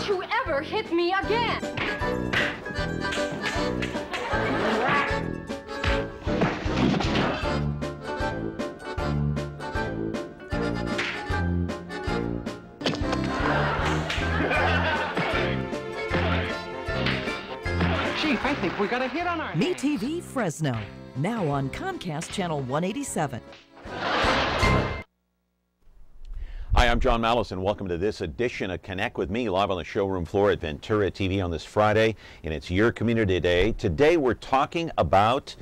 you ever hit me again! Chief, I think we got a hit on our hands. MeTV Fresno, now on Comcast Channel 187. Hi, I'm John Malice, and welcome to this edition of Connect with Me, live on the showroom floor at Ventura TV on this Friday, and it's Your Community Day. Today we're talking about,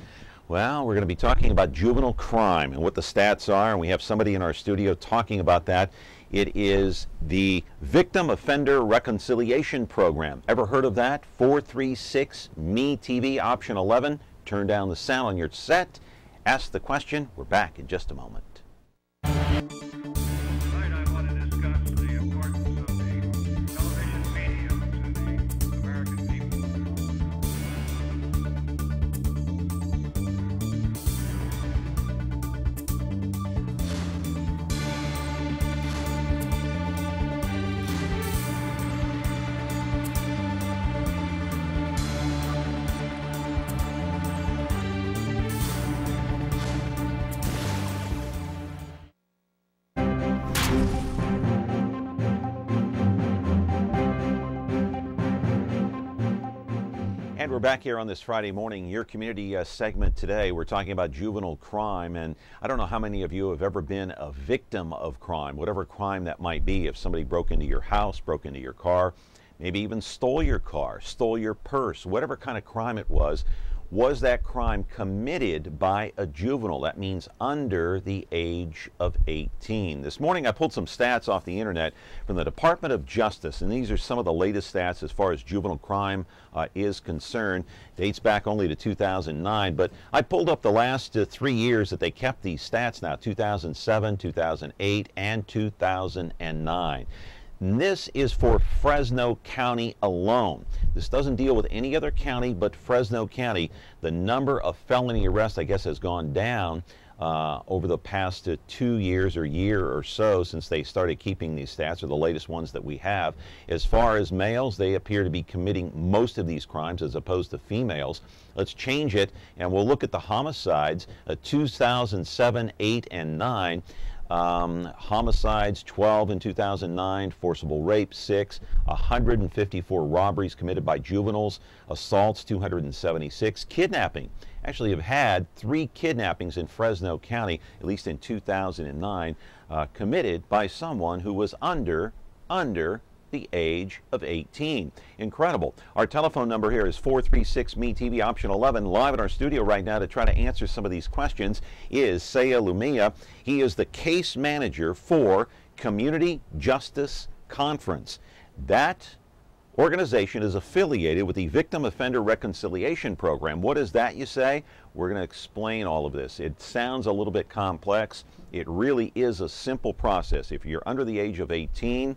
well, we're going to be talking about juvenile crime and what the stats are, and we have somebody in our studio talking about that. It is the Victim Offender Reconciliation Program. Ever heard of that? 436 MeTV, option 11. Turn down the sound on your set. Ask the question. We're back in just a moment. And we're back here on this Friday morning, Your Community segment today. We're talking about juvenile crime, and I don't know how many of you have ever been a victim of crime, whatever crime that might be. If somebody broke into your house, broke into your car, maybe even stole your car, stole your purse, whatever kind of crime it was that crime committed by a juvenile? That means under the age of 18. This morning I pulled some stats off the internet from the Department of Justice, and these are some of the latest stats as far as juvenile crime is concerned. Dates back only to 2009, but I pulled up the last 3 years that they kept these stats now, 2007, 2008, and 2009. And this is for Fresno County alone. This doesn't deal with any other county but Fresno County. The number of felony arrests, I guess, has gone down over the past 2 years or year or so since they started keeping these stats, or the latest ones that we have. As far as males, they appear to be committing most of these crimes as opposed to females. Let's change it, and we'll look at the homicides, 2007, 8, and 9. Homicides 12 in 2009, forcible rape 6, 154 robberies committed by juveniles, assaults 276, kidnapping. Actually have had 3 kidnappings in Fresno County, at least in 2009, committed by someone who was under the age of 18. Incredible. Our telephone number here is 436 MeTV, option 11. Live in our studio right now to try to answer some of these questions is Seya Lumeya. He is the case manager for Community Justice Conference. That organization is affiliated with the Victim Offender Reconciliation Program. What is that, you say? We're going to explain all of this. It sounds a little bit complex. It really is a simple process. If you're under the age of 18,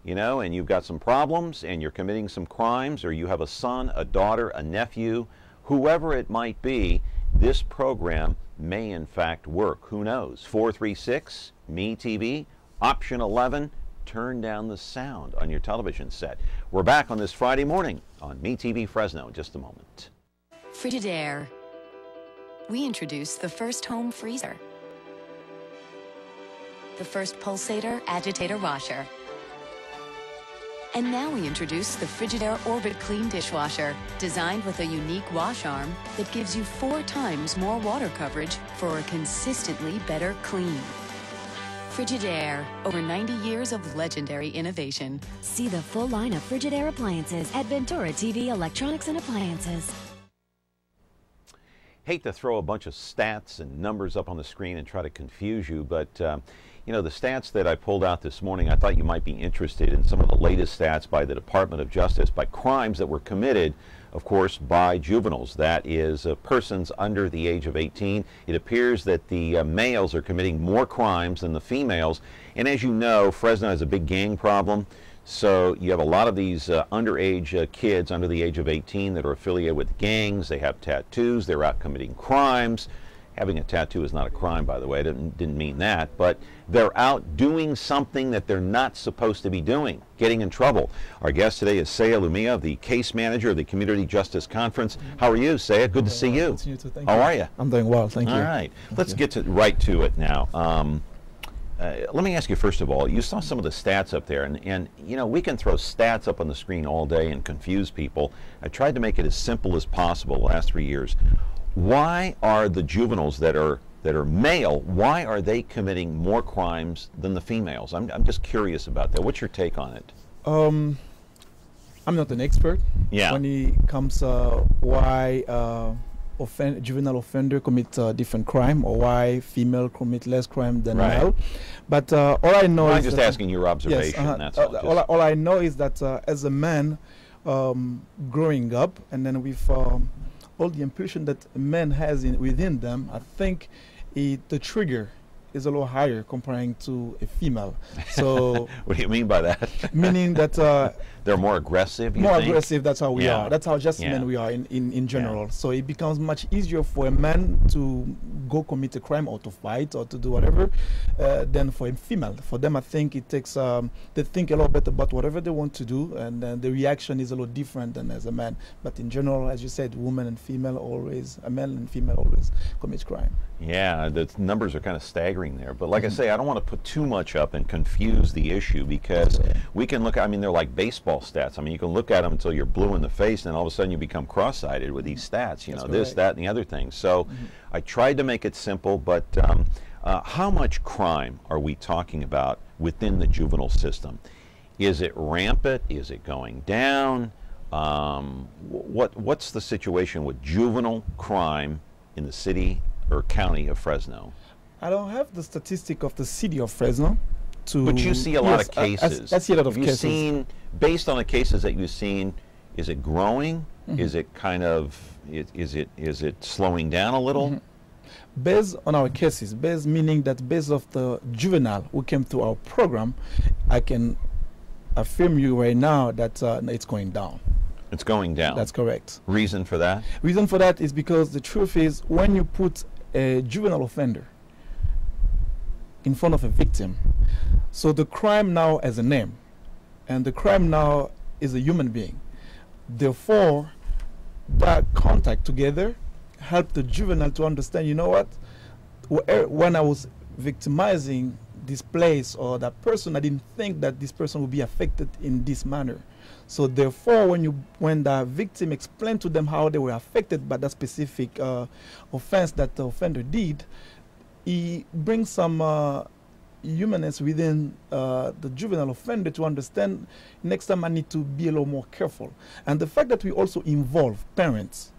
you know, and you've got some problems and you're committing some crimes, or you have a son, a daughter, a nephew, whoever it might be, this program may in fact work. Who knows? 436 MeTV, option 11. Turn down the sound on your television set. We're back on this Friday morning on MeTV Fresno in just a moment. Frigidaire. We introduced the first home freezer, the first pulsator agitator washer, and now we introduce the Frigidaire Orbit Clean Dishwasher, designed with a unique wash arm that gives you 4 times more water coverage for a consistently better clean. Frigidaire, over 90 years of legendary innovation. See the full line of Frigidaire appliances at Ventura TV Electronics and Appliances. Hate to throw a bunch of stats and numbers up on the screen and try to confuse you, but you know, the stats that I pulled out this morning, I thought you might be interested in some of the latest stats by the Department of Justice, by crimes that were committed, of course, by juveniles. That is persons under the age of 18. It appears that the males are committing more crimes than the females. And as you know, Fresno has a big gang problem. So you have a lot of these underage kids under the age of 18 that are affiliated with gangs. They have tattoos. They're out committing crimes. Having a tattoo is not a crime, by the way. I didn't mean that. But they're out doing something that they're not supposed to be doing, getting in trouble. Our guest today is Seya Lumeya, the case manager of the Community Justice Conference. How are you, Seya? Good to see you. How are you? I'm doing well, thank you. All right. Let's get right to it now. Let me ask you, first of all, you saw some of the stats up there, and you know, we can throw stats up on the screen all day and confuse people. I tried to make it as simple as possible the last 3 years. Why are the juveniles that are male, why are they committing more crimes than the females? I'm just curious about that. What's your take on it? I'm not an expert when it comes why juvenile offender commit different crime, or why female commit less crime than male. But all I know is I'm just asking your observation. Yes, that's all. All I know is that as a man growing up, and then with all the impulsion that a man has within them, I think the trigger is a little higher comparing to a female. So what do you mean by that? Meaning that they're more aggressive. More aggressive. That's how we are. That's how just men we are in general. So it becomes much easier for a man to go commit a crime or to fight or to do whatever than for a female. For them, I think it takes they think a lot better about whatever they want to do, and then the reaction is a little different than as a man. But in general, as you said, woman and female always, a male and female always commit crime. Yeah, the numbers are kind of staggering there. But like I say, I don't want to put too much up and confuse the issue, because we can look, I mean, they're like baseball stats. I mean, you can look at them until you're blue in the face, and all of a sudden you become cross-eyed with these stats, you know, this, that, and the other thing. So I tried to make it simple, but how much crime are we talking about within the juvenile system? Is it rampant? Is it going down? What's the situation with juvenile crime in the city or county of Fresno? I don't have the statistic of the city of Fresno. But you see a lot of cases. I see a lot of cases. Seen, based on the cases that you've seen, is it growing? Is it kind of, is it slowing down a little? Based on our cases, meaning that based off the juvenile who came through our program, I can affirm you right now that it's going down. It's going down. That's correct. Reason for that? Reason for that is because the truth is, when you put a juvenile offender in front of a victim, so the crime now has a name, and the crime now is a human being. Therefore, that contact together helped the juvenile to understand, you know what, when I was victimizing this place or that person, I didn't think that this person would be affected in this manner. So therefore, when the victim explained to them how they were affected by that specific offense that the offender did, he brings some humanness within the juvenile offender to understand, next time I need to be a little more careful. And the fact that we also involve parents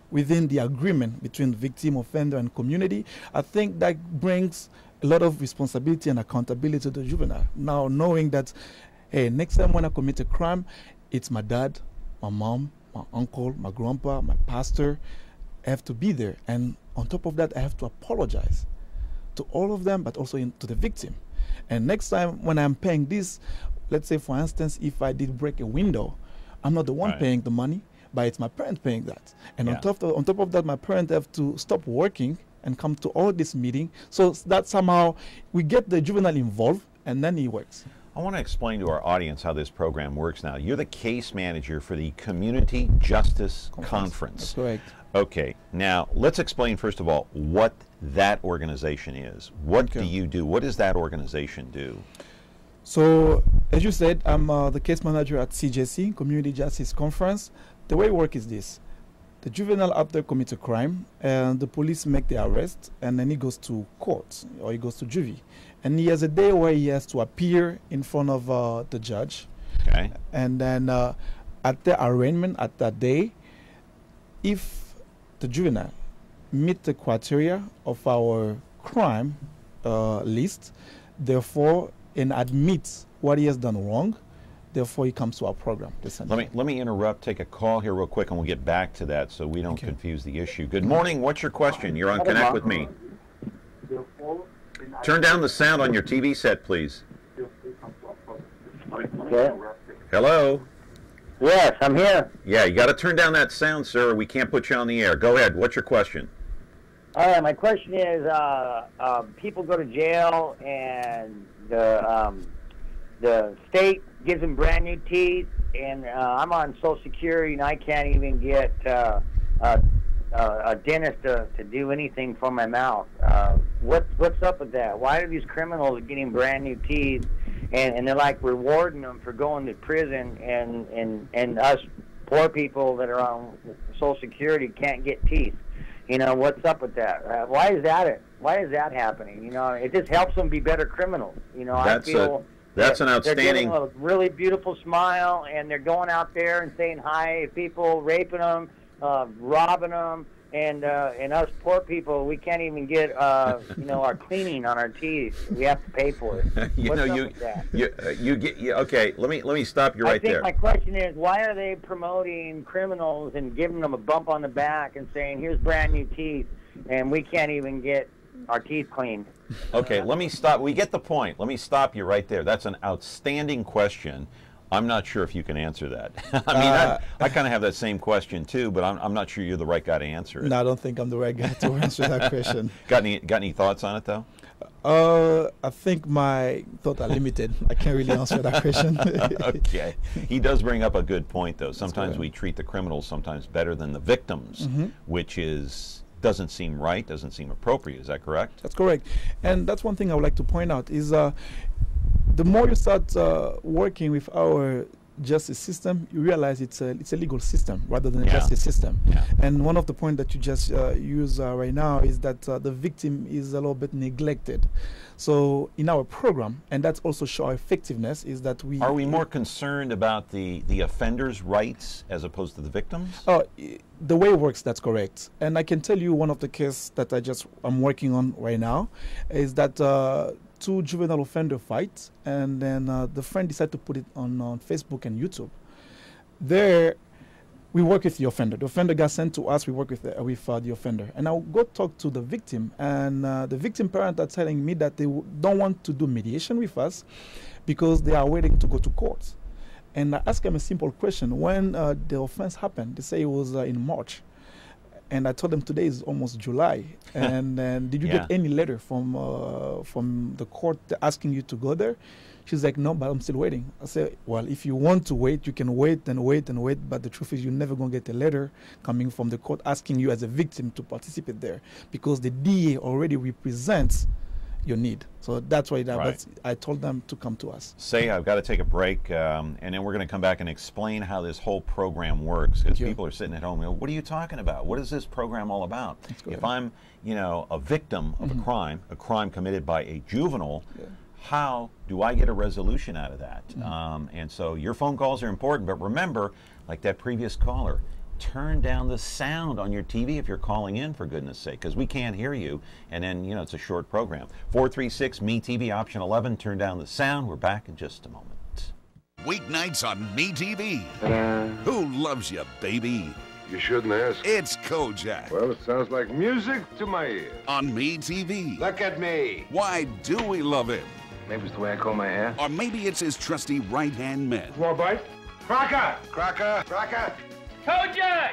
within the agreement between victim, offender, and community, I think that brings a lot of responsibility and accountability to the juvenile. Now knowing that, hey, next time when I commit a crime, it's my dad, my mom, my uncle, my grandpa, my pastor. I have to be there. And on top of that, I have to apologize to all of them, but also to the victim. And next time when I'm paying this, let's say for instance, if I did break a window, I'm not the one paying the money, but it's my parent paying that. And on top of that, my parents have to stop working and come to all this meeting, so that somehow we get the juvenile involved, and then he works. I want to explain to our audience how this program works now. You're the case manager for the Community Justice Conference. That's correct. Okay, now let's explain first of all what that organization is. What do you do? What does that organization do? So, as you said, I'm the case manager at CJC, Community Justice Conference. The way it works is this. The juvenile out there commits a crime, and the police make the arrest, and then he goes to court, or he goes to juvie. And he has a day where he has to appear in front of the judge. Okay. And then at the arraignment, at that day, if the juvenile meet the criteria of our crime list, therefore, and admits what he has done wrong, therefore he comes to our program. Let me interrupt, take a call here real quick, and we'll get back to that so we don't confuse the issue. Good morning. What's your question? You're on Connect with Me. Turn down the sound on your TV set, please. Okay. Hello? Yes, I'm here. Yeah, you got to turn down that sound, sir, or we can't put you on the air. Go ahead. What's your question? All right, my question is, people go to jail and the state gives them brand new teeth, and I'm on Social Security and I can't even get a dentist to do anything for my mouth. What's up with that? Why are these criminals getting brand new teeth, and they're like rewarding them for going to prison, and us poor people that are on Social Security can't get teeth? You know, what's up with that? Why is that happening? You know, it just helps them be better criminals. You know, I feel that's an outstanding. They're giving a really beautiful smile, and they're going out there and saying hi to people, raping them, robbing them, and us poor people, we can't even get you know, our cleaning on our teeth. We have to pay for it. What's up with that? Okay. Let me stop you right there. I think my question is, why are they promoting criminals and giving them a bump on the back and saying, here's brand new teeth, and we can't even get our teeth cleaned? Okay, let me stop. We get the point. Let me stop you right there. That's an outstanding question. I'm not sure if you can answer that. I mean, I kind of have that same question too, but I'm not sure you're the right guy to answer it. No, I don't think I'm the right guy to answer that question. Got any thoughts on it though? I think my thoughts are limited. I can't really answer that question. Okay. He does bring up a good point though. Sometimes we treat the criminals sometimes better than the victims, which doesn't seem right, doesn't seem appropriate. Is that correct? That's correct. And that's one thing I would like to point out is the more you start working with our justice system, you realize it's a legal system rather than a justice system. Yeah. And one of the points that you just use right now is that the victim is a little bit neglected. So in our program, and that's also show our effectiveness, is that we... Are we more concerned about the offender's rights as opposed to the victims? The way it works, that's correct. And I can tell you one of the cases that I'm working on right now is that two juvenile offender fights, and then the friend decided to put it on Facebook and YouTube. There, we work with the offender. The offender got sent to us. We work with the offender. And I'll go talk to the victim, and the victim parents are telling me that they don't want to do mediation with us because they are waiting to go to court. And I asked them a simple question. When the offense happened, they say it was in March. And I told them today is almost July. And did you get any letter from the court asking you to go there? She's like, no, but I'm still waiting. I said, well, if you want to wait, you can wait and wait and wait. But the truth is you're never going to get a letter coming from the court asking you as a victim to participate there because the DA already represents your need. So that's why I told them to come to us. Seya, I've got to take a break, and then we're going to come back and explain how this whole program works, because people are sitting at home and go, what are you talking about? What is this program all about? If I'm, you know, a victim of a crime committed by a juvenile, how do I get a resolution out of that? And so your phone calls are important, but remember, like that previous caller, turn down the sound on your TV if you're calling in, for goodness sake, because we can't hear you, and then, you know, it's a short program. 436 MeTV, option 11, turn down the sound. We're back in just a moment. Weeknights on MeTV. Who loves you, baby? You shouldn't ask. It's Kojak. Well, it sounds like music to my ears. On MeTV. Look at me. Why do we love him? Maybe it's the way I comb my hair. Or maybe it's his trusty right-hand man. More bite? Crocker! Crocker! Crocker! Kojak!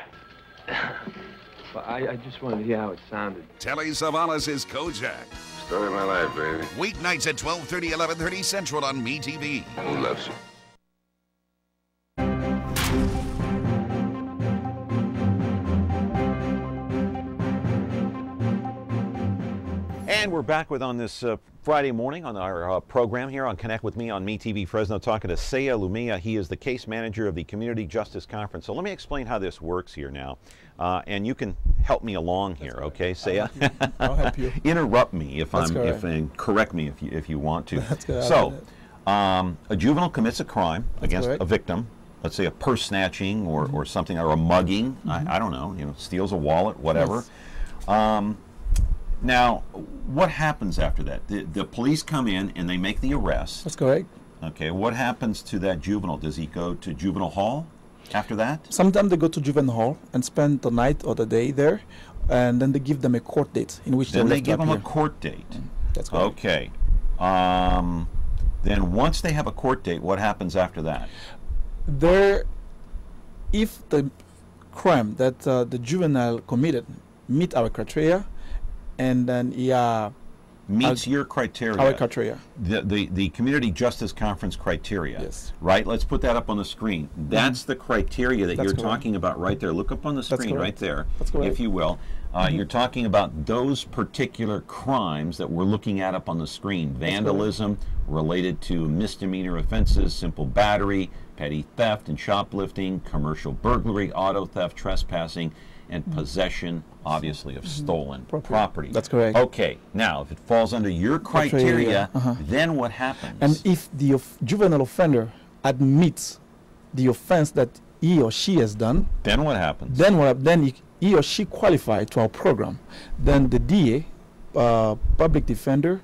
Well, I just wanted to hear how it sounded. Telly Savalas is Kojak. Story of my life, baby. Weeknights at 12:30, 11:30 Central on MeTV. Who loves you? And we're back on this Friday morning on our program here on Connect with Me on MeTV Fresno, talking to Seya Lumeya. He is the case manager of the Community Justice Conference. So let me explain how this works here now. And you can help me along here, okay, Seya? I'll help you. Interrupt me and correct me if you want to. So, a juvenile commits a crime against a victim. Let's say a purse snatching or something, or a mugging. I don't know, you know, steals a wallet, whatever. Yes. Now, what happens after that? The police come in and they make the arrest. That's correct. Okay, what happens to that juvenile? Does he go to juvenile hall after that? Sometimes they go to juvenile hall and spend the night or the day there, and then they give them a court date in which they give them a court date. That's correct. Okay. Then once they have a court date, what happens after that? If the crime that the juvenile committed meet our criteria, and then he meets your criteria. Our criteria. The Community Justice Conference criteria. Yes. Right? Let's put that up on the screen. That's the criteria that you're talking about right there. Look up on the screen right there, if you will. You're talking about those particular crimes that we're looking at up on the screen. Vandalism related to misdemeanor offenses, simple battery, petty theft and shoplifting, commercial burglary, auto theft, trespassing, and possession, obviously, of stolen property. That's correct. Okay, now, if it falls under your criteria, then what happens? And if the juvenile offender admits the offense that he or she has done, then what happens? Then he or she qualify to our program. Then the DA, public defender,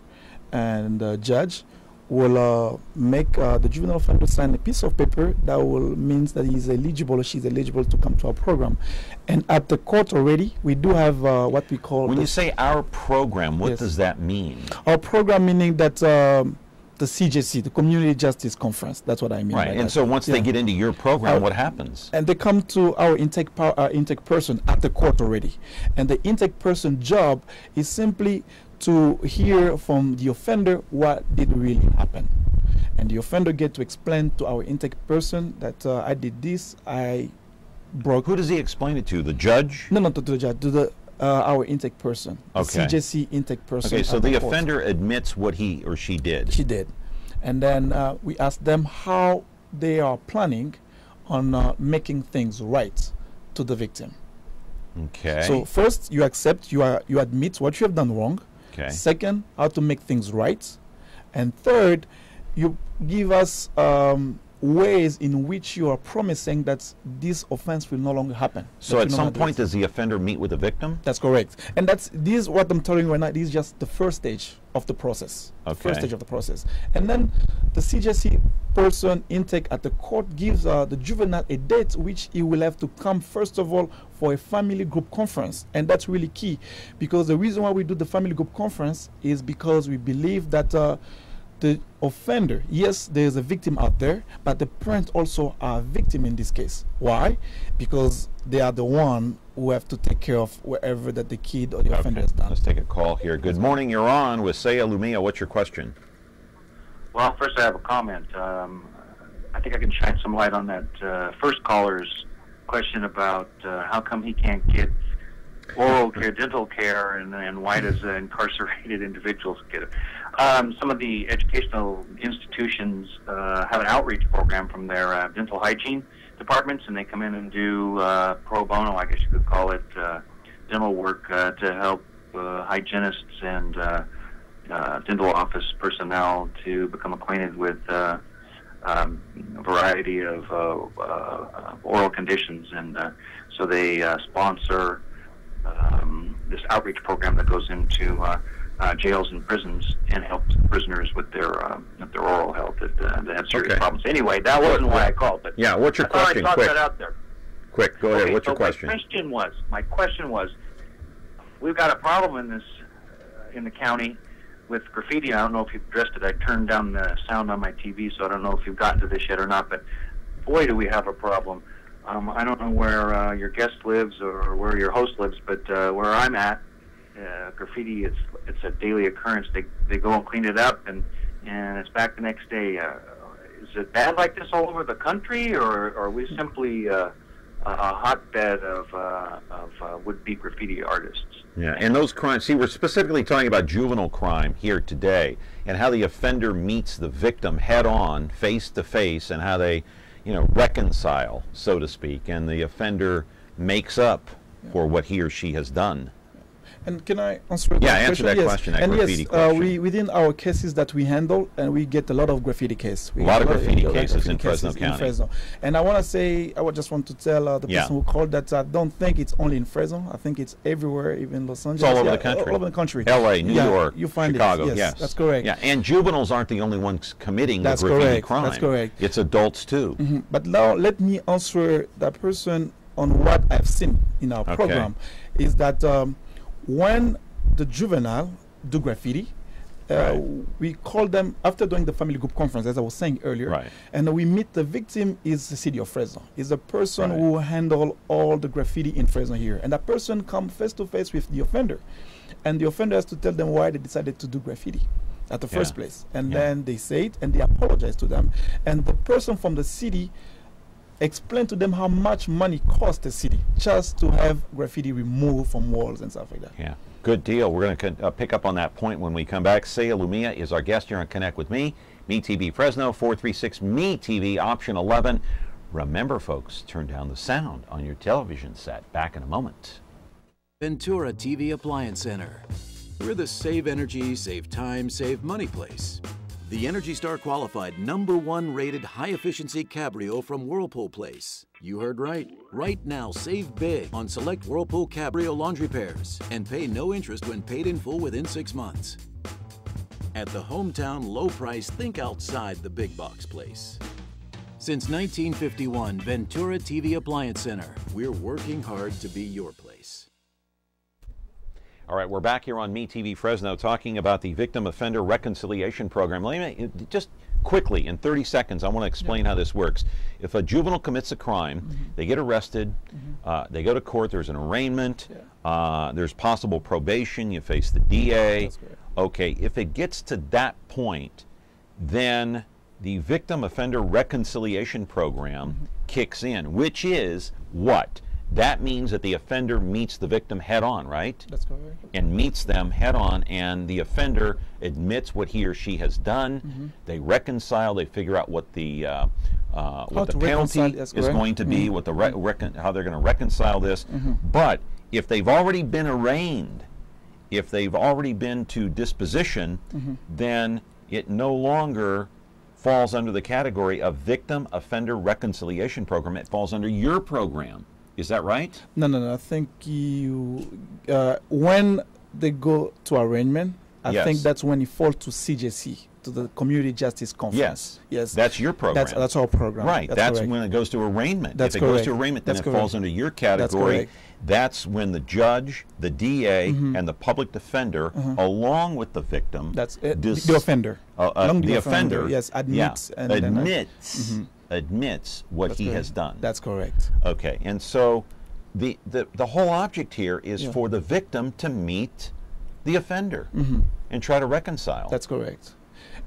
and judge will make the juvenile offender sign a piece of paper that will means that he's eligible or she's eligible to come to our program. And at the court already, we do have what we call... When you say our program, what does that mean? Our program meaning that the CJC, the Community Justice Conference, that's what I mean. Right, and so once they get into your program, what happens? And they come to our intake person at the court already. And the intake person job is simply to hear from the offender what did really happen. And the offender get to explain to our intake person that I did this, I broke... Who does he explain it to? The judge? No, not to the judge, to the our intake person, okay. CJC intake person. Okay, so the offender admits what he or she did. She did. And then we ask them how they are planning on making things right to the victim. Okay. So first, you accept, you admit what you have done wrong. Okay. Second, how to make things right. And third, you give us ways in which you are promising that this offense will no longer happen. So at some point, does the offender meet with the victim? That's correct. And this is what I'm telling you right now. This is just the first stage of the process. Okay. First stage of the process. And then the CJC person intake at the court gives the juvenile a date which he will have to come, first of all, for a family group conference. And that's really key, because the reason why we do the family group conference is because we believe that the offender, yes, there is a victim out there, but the parents also are a victim in this case. Why? Because they are the one who have to take care of wherever that the kid or the offender has done. Let's take a call here. Good morning, you're on with Seya Lumeya. What's your question? Well, first I have a comment. I think I can shine some light on that first caller's question about how come he can't get oral care, dental care, and why does incarcerated individuals get it? Some of the educational institutions have an outreach program from their dental hygiene departments, and they come in and do pro bono, I guess you could call it, dental work to help hygienists and dental office personnel to become acquainted with a variety of oral conditions. And so they sponsor this outreach program that goes into jails and prisons and helps prisoners with their oral health that have serious problems. Anyway, that wasn't why I called, but yeah, what's your question? I thought Quick. that out there. Quick, go ahead. What's your question? My question was, we've got a problem in this in the county with graffiti. I don't know if you've addressed it. I turned down the sound on my TV, so I don't know if you've gotten to this yet or not. But boy, do we have a problem. I don't know where your guest lives or where your host lives, but where I'm at, graffiti, it's a daily occurrence. They go and clean it up, and it's back the next day. Is it bad like this all over the country, or are we simply a hotbed of would-be graffiti artists? Yeah, and those crimes, see, we're specifically talking about juvenile crime here today, and how the offender meets the victim head-on, face-to-face, and how they, reconcile, so to speak, and the offender makes up for what he or she has done. And can I answer that question? Yeah, answer that question, that graffiti question. We, within our cases that we handle, and we get a lot of graffiti cases. A lot of graffiti cases in Fresno County. And I want to say, I just want to tell the person who called that I don't think it's only in Fresno. I think it's everywhere, even Los Angeles. It's all over the country. All over the country. L.A., New York, you find Chicago, it. Yes, that's correct. Yeah, and juveniles aren't the only ones committing the graffiti crime. That's correct. It's adults, too. But now let me answer that person on what I've seen in our program, is that when the juvenile do graffiti, we call them after doing the family group conference, as I was saying earlier. Right. And we meet the victim is the city of Fresno. Is the person who handle all the graffiti in Fresno here, and that person come face to face with the offender, and the offender has to tell them why they decided to do graffiti at the first place, and then they say it and they apologize to them, and the person from the city explain to them how much money costs the city just to have graffiti removed from walls and stuff like that. Yeah, good deal. We're going to pick up on that point when we come back. Seya Lumeya is our guest here on Connect with Me. MeTV Fresno, 436 MeTV, option 11. Remember, folks, turn down the sound on your television set. Back in a moment. Ventura TV Appliance Center. We're the save energy, save time, save money place. The Energy Star qualified #1 rated high-efficiency Cabrio from Whirlpool Place. You heard right. Right now, save big on select Whirlpool Cabrio laundry pairs and pay no interest when paid in full within 6 months. At the hometown low price, think outside the big box place. Since 1951, Ventura TV Appliance Center. We're working hard to be your place. All right, we're back here on MeTV Fresno talking about the Victim Offender Reconciliation Program. Let me just quickly, in 30 seconds, I want to explain how this works. If a juvenile commits a crime, they get arrested, they go to court, there's an arraignment, there's possible probation, you face the DA. Okay, if it gets to that point, then the Victim Offender Reconciliation Program kicks in, which is what? That means that the offender meets the victim head on, right? That's correct. And meets them head on, and the offender admits what he or she has done. They reconcile. They figure out what the penalty is going to be, what the how they're going to reconcile this. But if they've already been arraigned, if they've already been to disposition, then it no longer falls under the category of Victim Offender Reconciliation Program. It falls under your program. Is that right? No. I think when they go to arraignment, I think that's when it falls to CJC, to the Community Justice Conference. Yes. That's your program. That's our program. Right. That's when it goes to arraignment. That's if it goes to arraignment, then it falls under your category. That's when the judge, the DA, and the public defender, along with the victim, the offender, the offender, yes, admits, admits what he has done. That's correct. Okay, and so the whole object here is for the victim to meet the offender and try to reconcile. That's correct.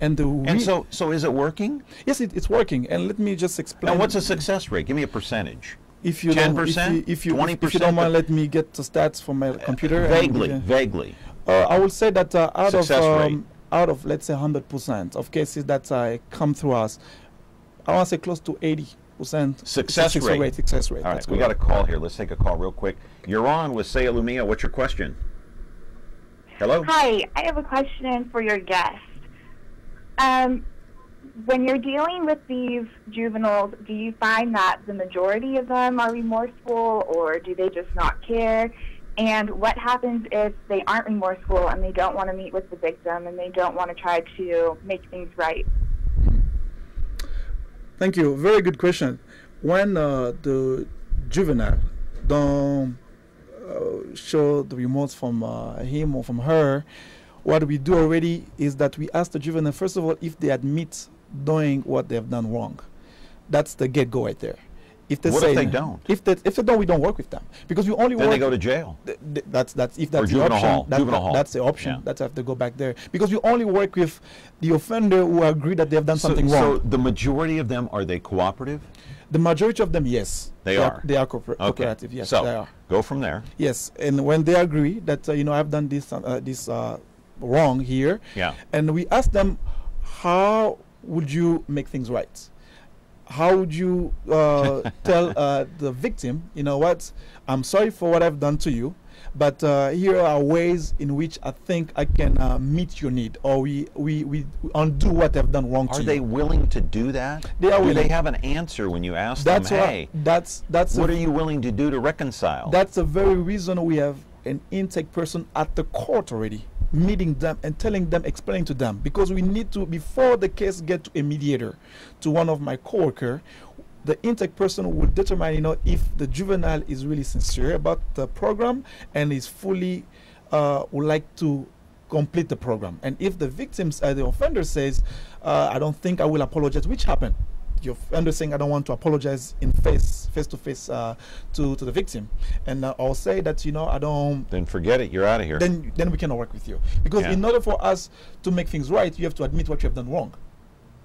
So is it working? Yes, it's working. And let me just explain. And what's a success rate? Give me a percentage. If you 10%, 20%. If you don't mind, let me get the stats from my computer. Vaguely. I will say that out of let's say 100% of cases that come through us, I want to say close to 80% success rate. Success rate. All right, we got a call here. Let's take a call real quick. You're on with Seya Lumeya. What's your question? Hello? Hi, I have a question for your guest. When you're dealing with these juveniles, do you find that the majority of them are remorseful, or do they just not care? And what happens if they aren't remorseful and they don't want to meet with the victim and they don't want to try to make things right? Thank you. Very good question. When the juvenile don't show the remorse from him or from her, what we do already is that we ask the juvenile, first of all, if they admit doing what they have done wrong. That's the get-go right there. If they if they don't? If they don't, we don't work with them, because we only then they go to jail. That's if that's the option. Hall. That's the option. Yeah. That's have to go back there, because we only work with the offender who agree that they have done something wrong. So the majority of them, are they cooperative? The majority of them, yes. They are. They are cooperative. Yes, so they are. Go from there. Yes, and when they agree that I've done this wrong here, and we ask them, how would you make things right? How would you tell the victim, you know what, I'm sorry for what I've done to you, but here are ways in which I think I can meet your need, or we undo what I've done wrong to you. Are they willing to do that? They are willing. Do they have an answer when you ask them, hey, what are you willing to do to reconcile? That's the very reason we have an intake person at the court already, meeting them and telling them, explaining to them, because we need to, before the case get to a mediator, to one of my coworker, the intake person will determine, if the juvenile is really sincere about the program and is fully would like to complete the program. And if the victims, the offender says, I don't think I will apologize, which happened. The offender saying, I don't want to apologize in face to face to the victim, and I'll say that, you know, I don't. Then forget it. You're out of here. Then we cannot work with you, because in order for us to make things right, you have to admit what you have done wrong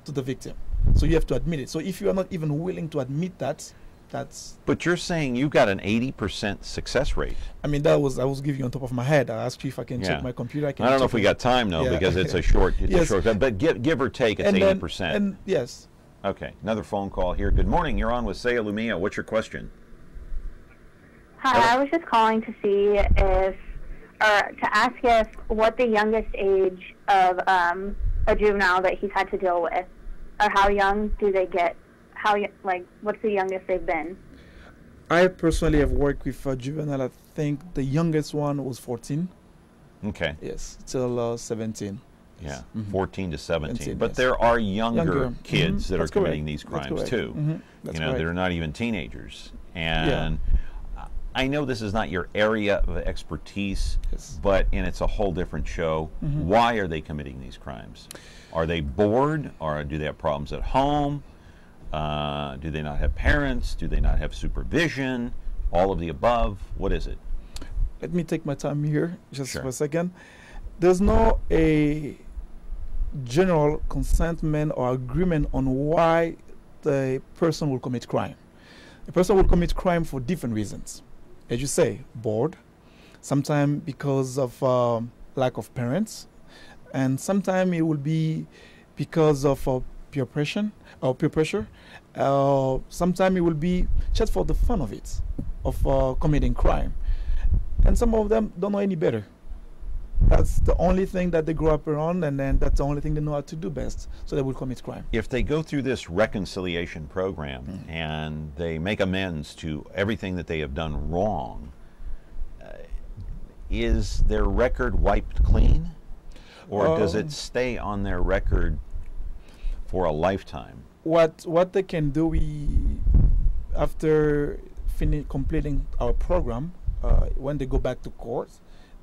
to the victim. So you have to admit it. So if you are not even willing to admit that, that's. But you're saying you got an 80% success rate. I mean, I was giving you on top of my head. I asked you if I can check my computer. I don't know if we got time though, because it's a short. A short. But give or take, it's 80%. And yes. Okay, another phone call here. Good morning. You're on with Seya Lumeya. What's your question? Hi, I was just calling to see if, or to ask if what the youngest age of a juvenile that he's had to deal with, or how young do they get? What's the youngest they've been? I personally have worked with a juvenile. I think the youngest one was 14. Okay. Yes, till 17. Yeah, 14 to 17. But there are younger kids that are committing these crimes too. You know, they're not even teenagers. And I know this is not your area of expertise, but and it's a whole different show. Why are they committing these crimes? Are they bored, or do they have problems at home? Do they not have parents? Do they not have supervision? All of the above? What is it? Let me take my time here just for a second. There's no a general consentment or agreement on why the person will commit crime. A person will commit crime for different reasons. As you say, bored, sometimes because of lack of parents, and sometimes it will be because of peer pressure, sometimes it will be just for the fun of it, of committing crime. And some of them don't know any better. That's the only thing that they grow up around, and then that's the only thing they know how to do best, so they will commit crime. If they go through this reconciliation program and they make amends to everything that they have done wrong, is their record wiped clean? Or does it stay on their record for a lifetime? What they can do, after completing our program, when they go back to court,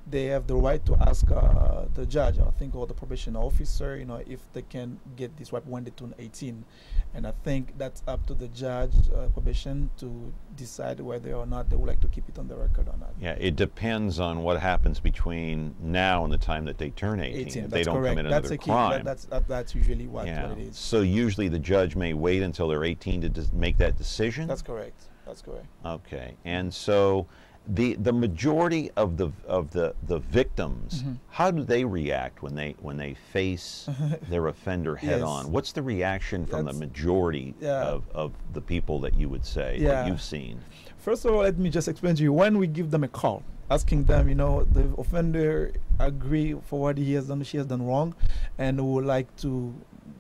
they have the right to ask the judge, I think, or the probation officer, you know, if they can get this right when they turn 18. And I think that's up to the judge, probation, to decide whether or not they would like to keep it on the record or not. Yeah, it depends on what happens between now and the time that they turn 18. If they don't commit another crime. That's usually what it is. So usually the judge may wait until they're 18 to make that decision? That's correct. That's correct. Okay. And so the majority of the victims, how do they react when they face their offender head on? What's the reaction from the majority of the people that you would say that you've seen? First of all, let me just explain to you. When we give them a call, asking them, you know, the offender agree for what he has done, she has done wrong, and would like to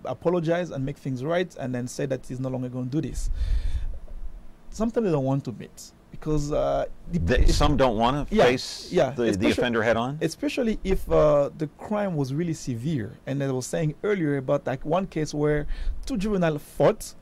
apologize and make things right, and then say that he's no longer going to do this. Sometimes they don't want to admit. Because some don't want to face the offender head on? Especially if the crime was really severe. And I was saying earlier about like one case where two juveniles fought,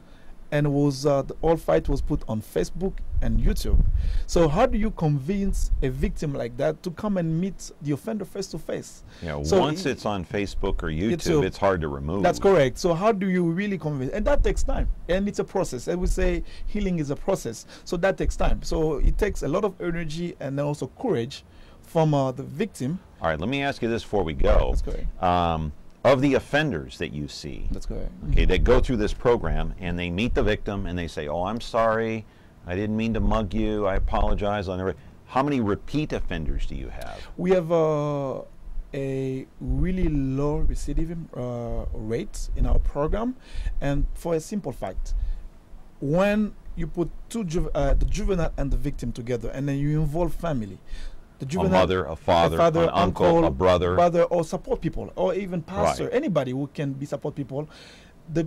and was the whole fight was put on Facebook and YouTube. So how do you convince a victim like that to come and meet the offender face to face? Yeah, so once it's on Facebook or YouTube, it's hard to remove. That's correct. So how do you really convince? And that takes time. And it's a process. I would say healing is a process. So that takes time. So it takes a lot of energy and then also courage from the victim. All right, let me ask you this before we go. That's correct. Of the offenders that you see, that's correct. Okay, they go through this program and they meet the victim and they say, "Oh, I'm sorry, I didn't mean to mug you. I apologize." How many repeat offenders do you have? We have a really low recidivism rate in our program, and for a simple fact, when you put the juvenile and the victim together, and then you involve family. The juvenile, a mother, a father, an uncle, a brother, or support people, or even pastor, anybody who can be support people. The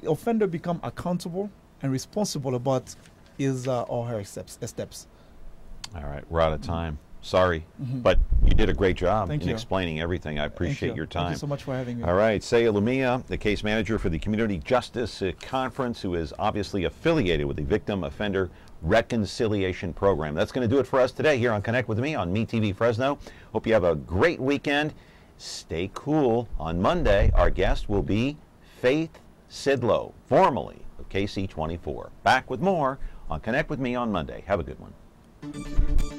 offender become accountable and responsible about his or her steps. All right, we're out of time. Sorry, but you did a great job in explaining everything. I appreciate your time. Thank you so much for having me. All right, Seya Lumeya, the case manager for the Community Justice Conference, who is obviously affiliated with the Victim Offender Reconciliation Program. That's going to do it for us today here on Connect with Me on MeTV Fresno. Hope you have a great weekend. Stay cool. On Monday, our guest will be Faith Sidlow, formerly of KC24. Back with more on Connect with Me on Monday. Have a good one.